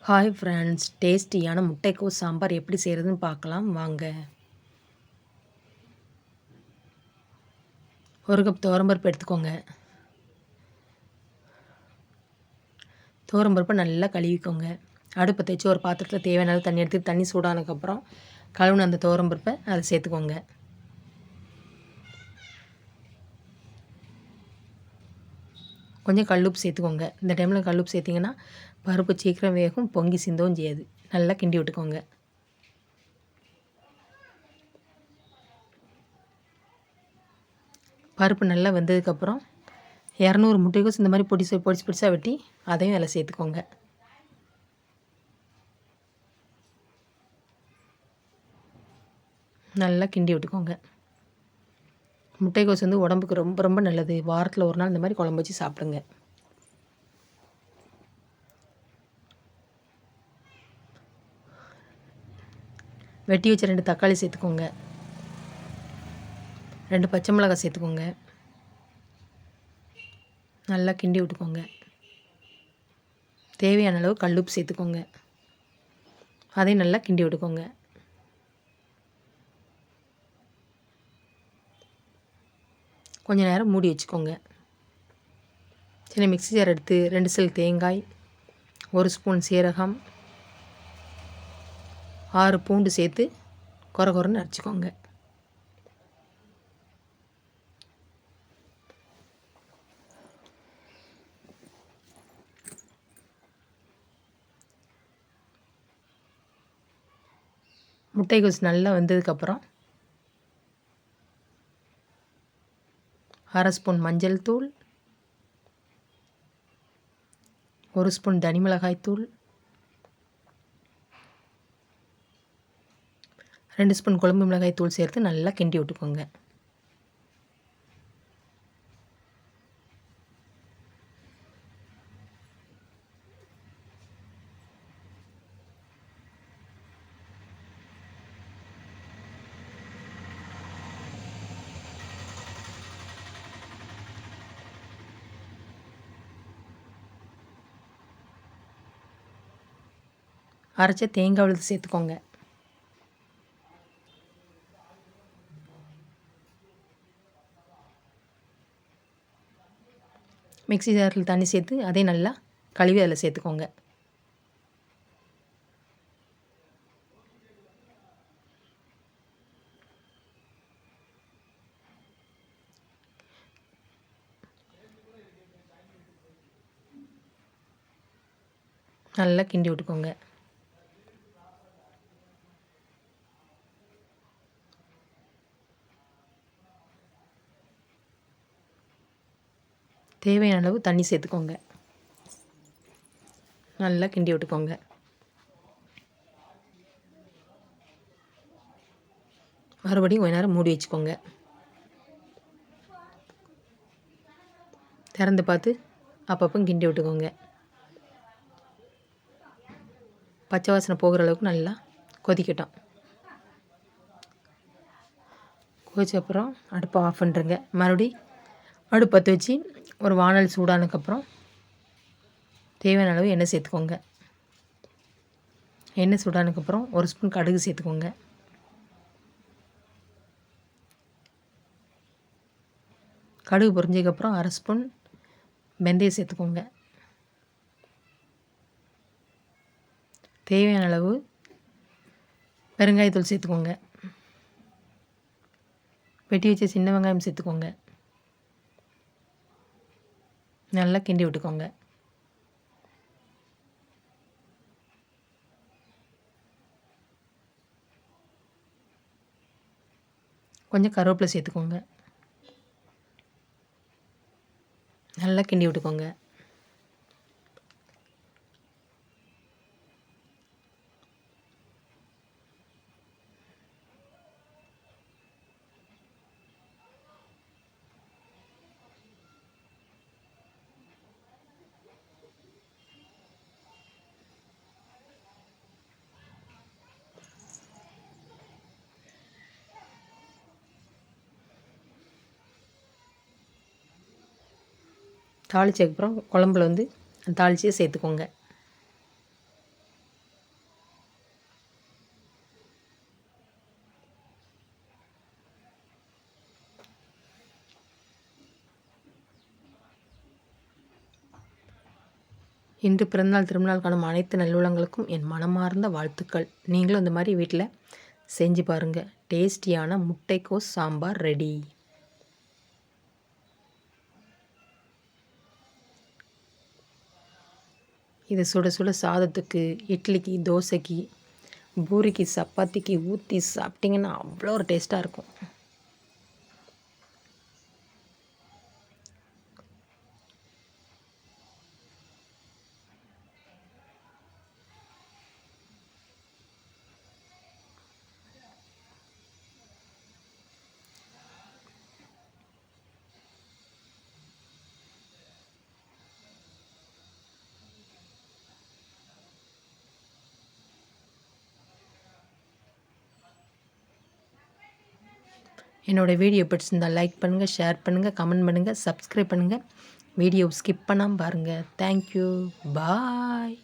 Hi friends, டேஸ்டியான முட்டைக்கோஸ் சாம்பார் எப்படி செய்கிறதுன்னு பார்க்கலாம் வாங்க. ஒரு கப் துவரம்பருப்பு எடுத்துக்கோங்க. துவரம்பருப்பை நல்லா கழுவிக்கோங்க. அடுப்பை வச்சு ஒரு பாத்திரத்தில் தேவையான அளவு தண்ணி எடுத்து தண்ணி சூடானதுக்கப்புறம் கழுவுன அந்த துவரம்பருப்பை அதை சேர்த்துக்கோங்க. கொஞ்சம் கல்லுப்பு சேர்த்துக்கோங்க. இந்த டைமில் கல்லுப்பு சேர்த்திங்கன்னா பருப்பு சீக்கிரம் வேகும், பொங்கி சிந்தவும் செய்யாது. நல்லா கிண்டி விட்டுக்கோங்க. பருப்பு நல்லா வெந்ததுக்கப்புறம் 200 முட்டைக்கோஸ் இந்த மாதிரி பொடிசாக வெட்டி அதையும் அதில் சேர்த்துக்கோங்க. நல்லா கிண்டி விட்டுக்கோங்க. முட்டைக்கோஸ் உடம்புக்கு ரொம்ப ரொம்ப நல்லது. வாரத்தில் ஒரு நாள் இந்த மாதிரி குழம்பு வச்சு சாப்பிடுங்க. வெட்டி வச்ச 2 தக்காளி சேர்த்துக்கோங்க. 2 பச்சை மிளகாய் சேர்த்துக்கோங்க. நல்லா கிண்டி விட்டுக்கோங்க. தேவையான அளவு கல்லுப்பு சேர்த்துக்கோங்க. அதையும் நல்லா கிண்டி விட்டுக்கோங்க. கொஞ்சம் நேரம் மூடி வச்சுக்கோங்க. சின்ன மிக்ஸி ஜார் எடுத்து 2 சில் தேங்காய், 1 ஸ்பூன் சீரகம், 6 பூண்டு சேர்த்து கொரன்னு அரைச்சிக்கோங்க. முட்டைக்கோஸ் நல்லா வெந்ததுக்கப்புறம் 1/2 ஸ்பூன் மஞ்சள் தூள், 1 ஸ்பூன் தனி மிளகாய் தூள், 2 ஸ்பூன் குழம்பு மிளகாய் தூள் சேர்த்து நல்லா கிண்டி விட்டுக்கோங்க. அரைச்ச தேங்காய் விழுது சேர்த்துக்கோங்க. மிக்ஸி ஜாரில் தண்ணி சேர்த்து அதையும் நல்லா கழுவி அதில் சேர்த்துக்கோங்க. நல்லா கிண்டி விட்டுக்கோங்க. தேவையான அளவு தண்ணி சேர்த்துக்கோங்க. நல்லா கிண்டி விட்டுக்கோங்க. மறுபடியும் கொஞ்ச நேரம் மூடி வச்சுக்கோங்க. திறந்து பார்த்து அப்பப்போ கிண்டி விட்டுக்கோங்க. பச்சை வாசனை போகிற அளவுக்கு நல்லா கொதிக்கட்டும். கொதிச்ச அப்புறம் அடுப்பை ஆஃப் பண்ணுறங்க. மறுபடி அடுப்பு பற்ற வச்சு ஒரு வானல் சூடானதுக்கப்புறம் தேவையான அளவு எண்ணெய் சேர்த்துக்கோங்க. எண்ணெய் சூடானதுக்கப்புறம் 1 ஸ்பூன் கடுகு சேர்த்துக்கோங்க. கடுகு பொரிஞ்சதுக்கப்புறம் 1/2 ஸ்பூன் வெந்தயம் சேர்த்துக்கோங்க. தேவையான அளவு பெருங்காயத்தூள் சேர்த்துக்கோங்க. வெட்டி வச்ச சின்ன வெங்காயம் சேர்த்துக்கோங்க. நல்லா கிண்டி விட்டுக்கோங்க. கொஞ்சம் கருவேப்பிலை சேர்த்துக்கோங்க. நல்லா கிண்டி விட்டுக்கோங்க. தாளிச்சதுக்கப்புறம் குழம்புல தாளிச்சியை சேர்த்துக்கோங்க. இன்று பிறந்தநாள் திருமணநாள் காணும் அனைத்து நல்லுள்ளங்களுக்கும் என் மனமார்ந்த வாழ்த்துக்கள். நீங்களும் இந்த மாதிரி வீட்டில் செஞ்சு பாருங்கள். டேஸ்டியான முட்டைக்கோஸ் சாம்பார் ரெடி. இது சுட சுட சாதத்துக்கு, இட்லிக்கு, தோசைக்கு, பூரிக்கு, சப்பாத்திக்கு ஊற்றி சாப்பிட்டிங்கன்னா அவ்வளோ ஒரு டேஸ்ட்டாக இருக்கும். என்னோடய வீடியோ பிடிச்சிருந்தால் லைக் பண்ணுங்கள், ஷேர் பண்ணுங்கள், கமெண்ட் பண்ணுங்கள், சப்ஸ்கிரைப் பண்ணுங்கள். வீடியோ ஸ்கிப் பண்ணாமல் பாருங்கள். தேங்க்யூ. பாய்.